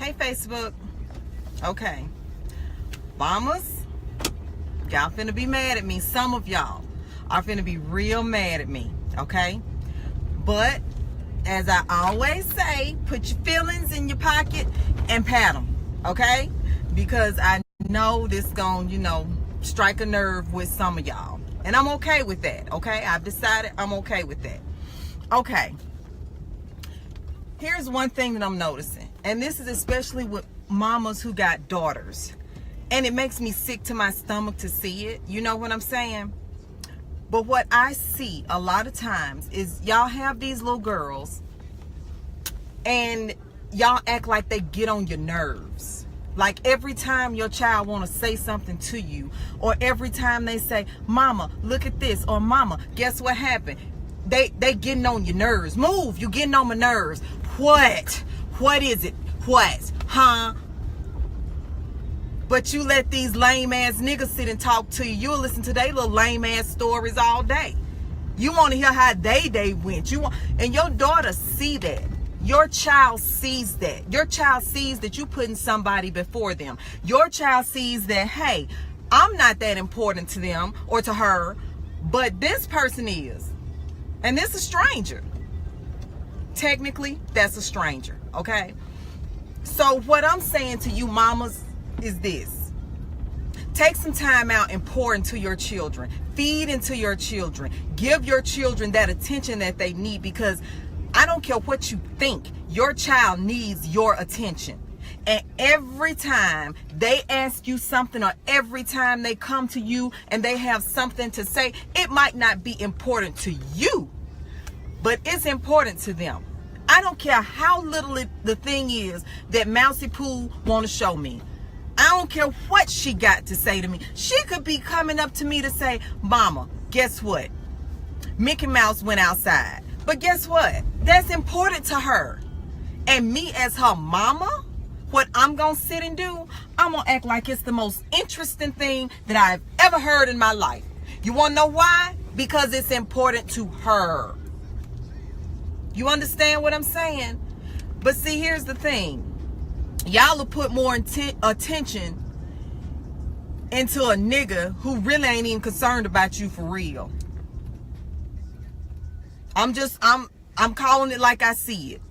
Hey, Facebook. Okay. Mamas, y'all finna be mad at me. Some of y'all are finna be real mad at me. Okay? But, as I always say, put your feelings in your pocket and pat them. Okay? Because I know this gonna, strike a nerve with some of y'all. And I'm okay with that. Okay? I've decided I'm okay with that. Okay. Here's one thing that I'm noticing. And this is especially with mamas who got daughters. And it makes me sick to my stomach to see it. You know what I'm saying? But what I see a lot of times is y'all have these little girls and y'all act like they get on your nerves. Like every time your child want to say something to you, or every time they say, "Mama, look at this," or "Mama, guess what happened?" They getting on your nerves. Move, you getting on my nerves. What? What is it? What? Huh? But you let these lame ass niggas sit and talk to you. You'll listen to their little lame ass stories all day. You want to hear how they went. And your daughter see that. Your child sees that. Your child sees that you putting somebody before them. Your child sees that, hey, I'm not that important to them or to her, but this person is. And this is a stranger. Technically, that's a stranger, okay? So what I'm saying to you mamas is this. Take some time out and pour into your children. Feed into your children. Give your children that attention that they need, because I don't care what you think, your child needs your attention. And every time they ask you something, or every time they come to you and they have something to say, it might not be important to you, but it's important to them. I don't care how little the thing is that Mousy Pooh want to show me. I don't care what she got to say to me. She could be coming up to me to say, "Mama, guess what? Mickey Mouse went outside." But guess what? That's important to her. And me as her mama, what I'm going to sit and do, I'm going to act like it's the most interesting thing that I've ever heard in my life. You want to know why? Because it's important to her. You understand what I'm saying? But see, here's the thing. Y'all will put more attention into a nigga who really ain't even concerned about you for real. I'm calling it like I see it.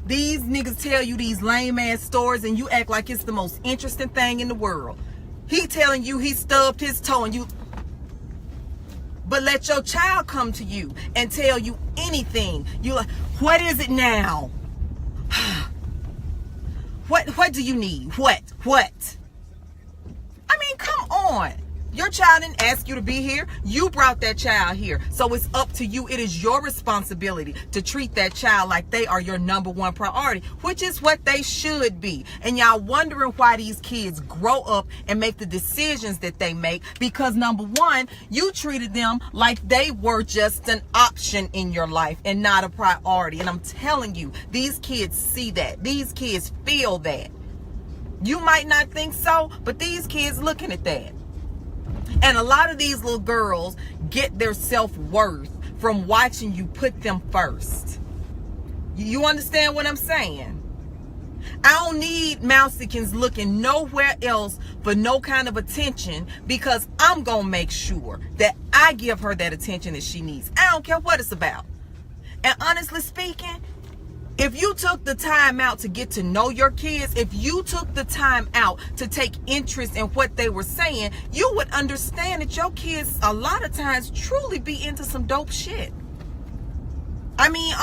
These niggas tell you these lame ass stories and you act like it's the most interesting thing in the world. He telling you he stubbed his toe and you... But let your child come to you and tell you anything. You like, what is it now? What do you need? What? I mean, come on. Your child didn't ask you to be here. You brought that child here. So it's up to you. It is your responsibility to treat that child like they are your number one priority, which is what they should be. And y'all wondering why these kids grow up and make the decisions that they make, because number one, you treated them like they were just an option in your life and not a priority. And I'm telling you, these kids see that. These kids feel that. You might not think so, but these kids looking at that. And a lot of these little girls get their self-worth from watching you put them first. You understand what I'm saying? I don't need Mousikins looking nowhere else for no kind of attention, because I'm going to make sure that I give her that attention that she needs. I don't care what it's about. And honestly speaking, if you took the time out to get to know your kids, if you took the time out to take interest in what they were saying, you would understand that your kids a lot of times truly be into some dope shit. I mean,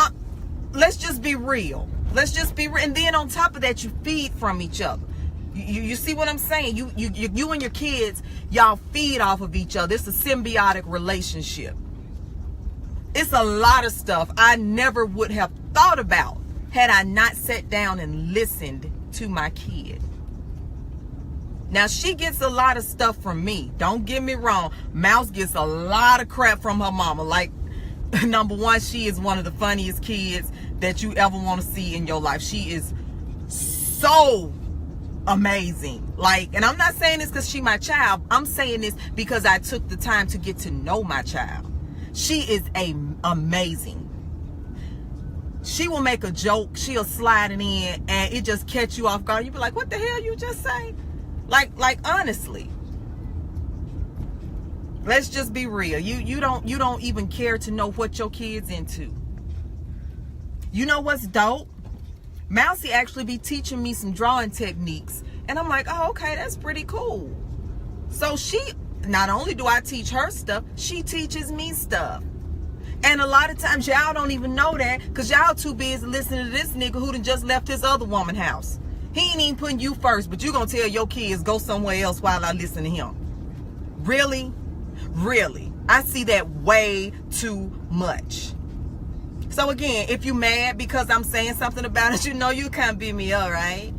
let's just be real. Let's just be real. And then on top of that, you feed from each other. You see what I'm saying? You and your kids, y'all feed off of each other. It's a symbiotic relationship. It's a lot of stuff I never would have thought about had I not sat down and listened to my kid. Now, she gets a lot of stuff from me. Don't get me wrong. Mouse gets a lot of crap from her mama. Like, number one, she is one of the funniest kids that you ever want to see in your life. She is so amazing. Like, and I'm not saying this because she's my child. I'm saying this because I took the time to get to know my child. She is amazing. she will make a joke, she'll slide it in, and it just catch you off guard. You be like, what the hell you just say? Like honestly. Let's just be real. You don't even care to know what your kid's into. You know what's dope? Mousy actually be teaching me some drawing techniques. And I'm like, oh, okay, that's pretty cool. So she, not only do I teach her stuff, she teaches me stuff. And a lot of times y'all don't even know that because y'all too busy listening to this nigga who done just left his other woman house. He ain't even putting you first, but you gonna tell your kids go somewhere else while I listen to him. Really? Really? I see that way too much. So again, if you mad because I'm saying something about it, you know you can't beat me up, right?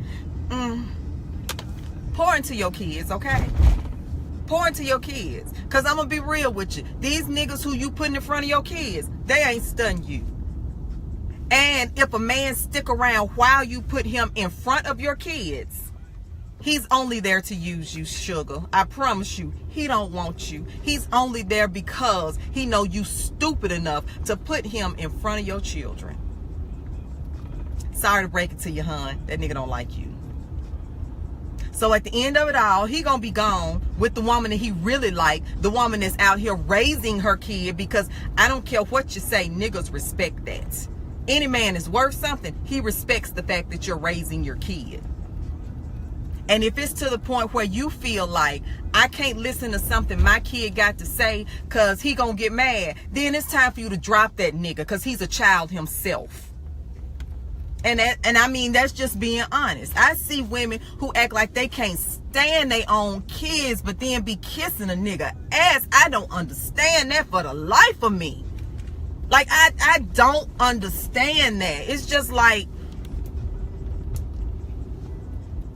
Pour into your kids, okay? Pour into your kids. Because I'm going to be real with you. These niggas who you putting in front of your kids, they ain't stunning you. And if a man stick around while you put him in front of your kids, he's only there to use you, sugar. I promise you, he don't want you. He's only there because he know you stupid enough to put him in front of your children. Sorry to break it to you, hon. That nigga don't like you. So at the end of it all, he gonna be gone with the woman that he really like, the woman that's out here raising her kid, because I don't care what you say, niggas respect that. Any man is worth something, he respects the fact that you're raising your kid. And if it's to the point where you feel like I can't listen to something my kid got to say because he gonna get mad, then it's time for you to drop that nigga because he's a child himself. And I mean, that's just being honest. I see women who act like they can't stand their own kids, but then be kissing a nigga ass. I don't understand that for the life of me. Like, I don't understand that. It's just like,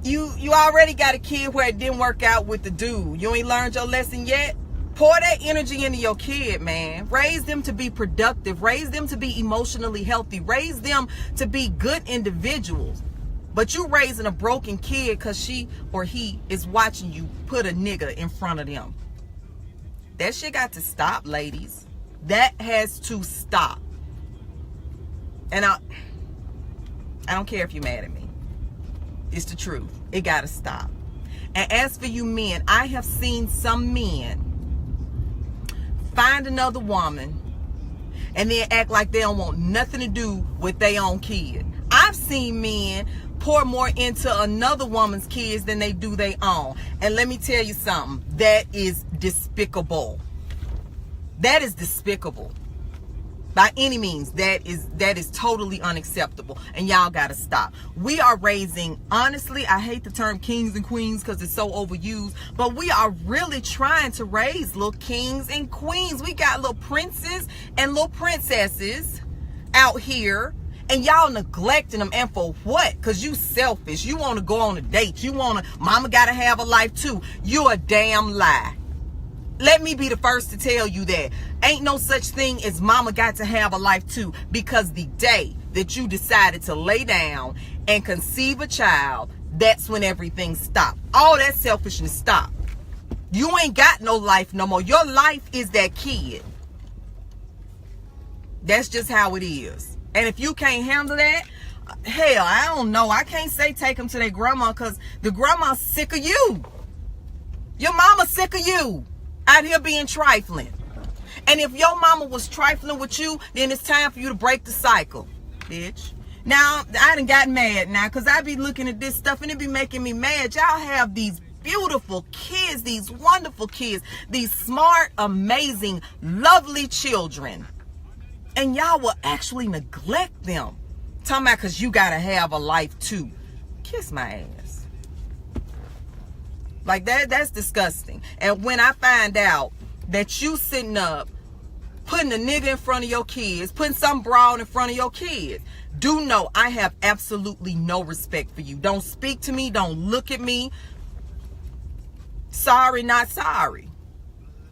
you already got a kid where it didn't work out with the dude. You ain't learned your lesson yet? Pour that energy into your kid, man. Raise them to be productive. Raise them to be emotionally healthy. Raise them to be good individuals. But you raising a broken kid because she or he is watching you put a nigga in front of them. That shit got to stop, ladies. That has to stop. And I don't care if you're mad at me. It's the truth. It got to stop. And as for you men, I have seen some men find another woman and then act like they don't want nothing to do with their own kid. I've seen men pour more into another woman's kids than they do their own. And let me tell you something. That is despicable. That is despicable. By any means, that is totally unacceptable. And y'all gotta stop. We are raising, honestly, I hate the term kings and queens because it's so overused, but we are really trying to raise little kings and queens. We got little princes and little princesses out here, and y'all neglecting them. And for what? Because you selfish. You want to go on a date. You want to, mama gotta have a life too. You a damn lie. Let me be the first to tell you that. Ain't no such thing as mama got to have a life too, because the day that you decided to lay down and conceive a child, that's when everything stopped. All that selfishness stopped. You ain't got no life no more. Your life is that kid. That's just how it is. And if you can't handle that, hell, I don't know. I can't say take them to their grandma because the grandma's sick of you. Your mama's sick of you. Out here being trifling. And if your mama was trifling with you, then it's time for you to break the cycle, bitch. Now, I done got mad now because I be looking at this stuff and it be making me mad. Y'all have these beautiful kids, these wonderful kids, these smart, amazing, lovely children. And y'all will actually neglect them. Talking about because you got to have a life too. Kiss my ass. Like that's disgusting. And when I find out that you sitting up putting a nigga in front of your kids, putting some broad in front of your kids, do know I have absolutely no respect for you. Don't speak to me. Don't look at me. Sorry, not sorry.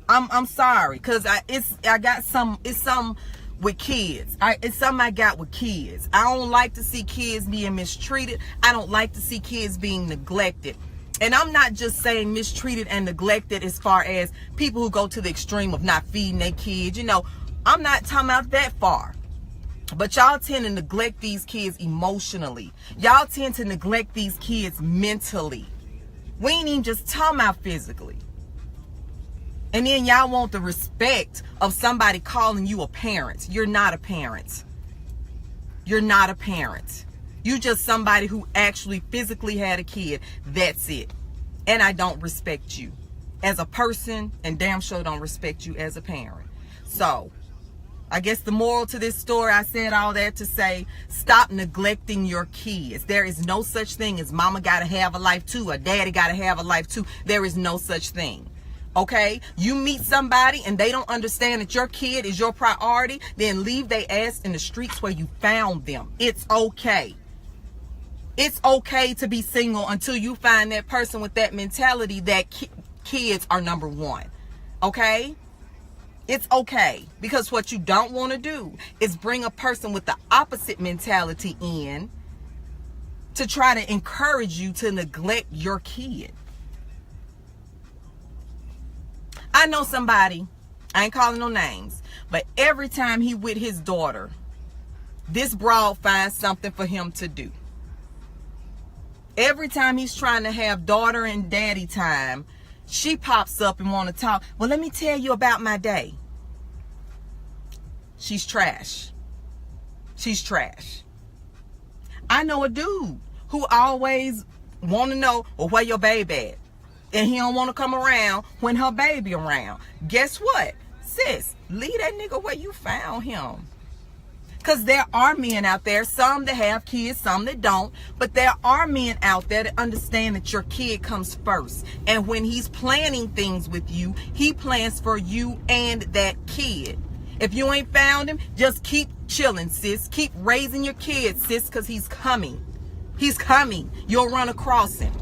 I'm sorry because it's some with kids. It's something I got with kids. I don't like to see kids being mistreated. I don't like to see kids being neglected. And I'm not just saying mistreated and neglected as far as people who go to the extreme of not feeding their kids. You know, I'm not talking about that far. But y'all tend to neglect these kids emotionally. Y'all tend to neglect these kids mentally. We ain't even just talking about physically. And then y'all want the respect of somebody calling you a parent. You're not a parent. You're not a parent. You just somebody who actually physically had a kid. That's it. And I don't respect you as a person, and damn sure don't respect you as a parent. So I guess the moral to this story, I said all that to say, stop neglecting your kids. There is no such thing as mama gotta have a life too, or daddy gotta have a life too. There is no such thing. Okay? You meet somebody and they don't understand that your kid is your priority, then leave their ass in the streets where you found them. It's okay. It's okay to be single until you find that person with that mentality that kids are number one. Okay? It's okay, because what you don't want to do is bring a person with the opposite mentality in to try to encourage you to neglect your kid. I know somebody, I ain't calling no names, but every time he with his daughter, this broad finds something for him to do. Every time he's trying to have daughter and daddy time, she pops up and want to talk. Well, let me tell you about my day. She's trash. She's trash. I know a dude who always want to know, well, where your baby at? And he don't want to come around when her baby around. Guess what? Sis, leave that nigga where you found him. Because there are men out there, some that have kids, some that don't. But there are men out there that understand that your kid comes first. And when he's planning things with you, he plans for you and that kid. If you ain't found him, just keep chilling, sis. Keep raising your kids, sis, because he's coming. He's coming. You'll run across him.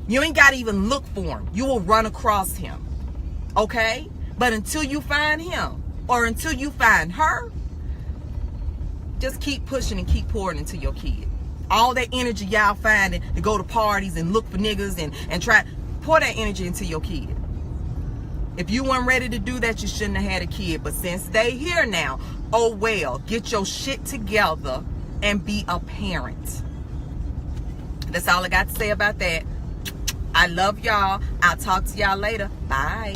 You ain't got to even look for him. You will run across him. Okay? But until you find him, or until you find her, just keep pushing and keep pouring into your kid. All that energy y'all finding to go to parties and look for niggas and try, pour that energy into your kid. If you weren't ready to do that, you shouldn't have had a kid. But since they here now, oh well, get your shit together and be a parent. That's all I got to say about that. I love y'all. I'll talk to y'all later. Bye.